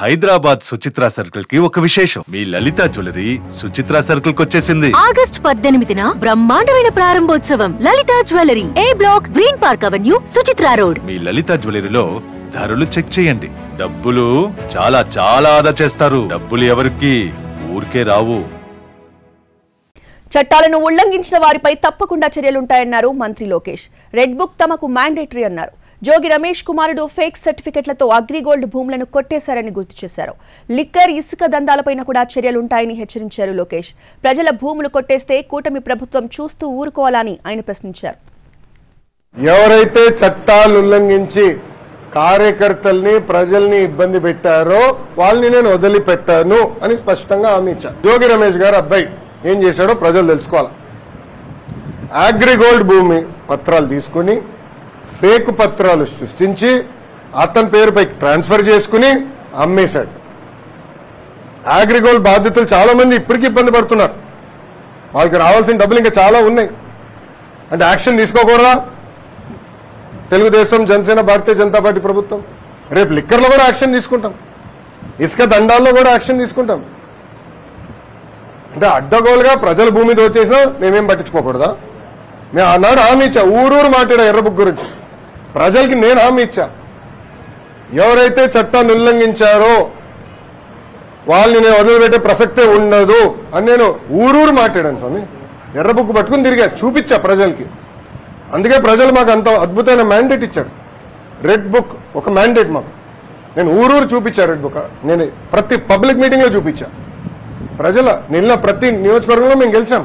Hyderabad Suchitra circle కి ఒక విశేషం. మీ లలిత జ్యువెలరీ సుచిత్ర సర్కిల్ కి వచ్చేసింది. ఆగస్ట్ 18న బ్రహ్మాండమైన ప్రారంభోత్సవం. Lalitha jewellery, A block, green park avenue, Suchitra road. మీ లలిత జ్యువెలరీలో ధరలు చెక్ చేయండి. డబ్బులు చాలా చాలా ఆదా చేస్తారు. డబ్బులు ఎవరికి ఊరికే రావు. చట్టాలను ఉల్లంఘించిన వారిపై తప్పకుండా చర్యలుంటాయన్నారు మంత్రి లోకేష్. రెడ్ బుక్ తమకు మ్యాండేటరీ అన్నారు. జోగి రమేష్ కుమారుడు ఫేక్ సర్టిఫికెట్లతో అగ్రిగోల్డ్ భూములను కొట్టేశారని గుర్తు చేశారు. లిక్కర్, ఇసుక దందాలపైన కూడా చర్యలుంటాయని హెచ్చరించారు లోకేష్. ప్రజల భూములు కొట్టేస్తే కూటమి ప్రభుత్వం చూస్తూ ఊరుకోవాలని ఆయన ప్రశ్నించారు. ఎవరైతే చట్టాలు ఉల్లంఘించి కార్యకర్తల్ని ప్రజల్ని ఇబ్బంది పెట్టారో వాళ్ళని నేను వదిలిపెట్టాను అని స్పష్టంగా హామీ ఇచ్చాను. జోగి రమేష్ గారు అబ్బాయి ఏం చేశాడో ప్రజలు తెలుసుకోవాలి. అగ్రిగోల్డ్ భూమి పత్రాలు తీసుకుని ఫేక్ పత్రాలు సృష్టించి అతని పేరుపై ట్రాన్స్ఫర్ చేసుకుని అమ్మేశాడు. అగ్రిగోల్డ్ బాధితులు చాలా మంది ఇప్పటికీ ఇబ్బంది పడుతున్నారు. వాళ్ళకి రావాల్సిన డబ్బులు ఇంకా చాలా ఉన్నాయి. అంటే యాక్షన్ తీసుకోకూడదా? తెలుగుదేశం, జనసేన, భారతీయ జనతా పార్టీ ప్రభుత్వం రేపు లిక్కర్లో కూడా యాక్షన్ తీసుకుంటాం, ఇసుక దండాల్లో కూడా యాక్షన్ తీసుకుంటాం. అంటే అడ్డగోలుగా ప్రజల భూమి దోచేసినా మేమేం పట్టించుకోకూడదా? నేను ఆనాడు హామీ ఇచ్చా, ఊరూరు మాట్లాడా ఎర్ర బుక్ గురించి. ప్రజలకి నేను హామీ ఇచ్చా, ఎవరైతే చట్టాన్ని ఉల్లంఘించారో వాళ్ళని నేను వదిలిపెట్టే ప్రసక్తే ఉండదు అని నేను ఊరూరు మాట్లాడాను స్వామి. ఎర్ర బుక్ పట్టుకుని తిరిగా చూపించా ప్రజలకి. అందుకే ప్రజలు మాకు అంత అద్భుతమైన మ్యాండేట్ ఇచ్చారు. రెడ్ బుక్ ఒక మ్యాండేట్ మాకు. నేను ఊరూరు చూపించా రెడ్ బుక్. నేను ప్రతి పబ్లిక్ మీటింగ్ లో చూపించా. ప్రజల నిన్న ప్రతి నియోజకవర్గంలో మేము గెలిచాం.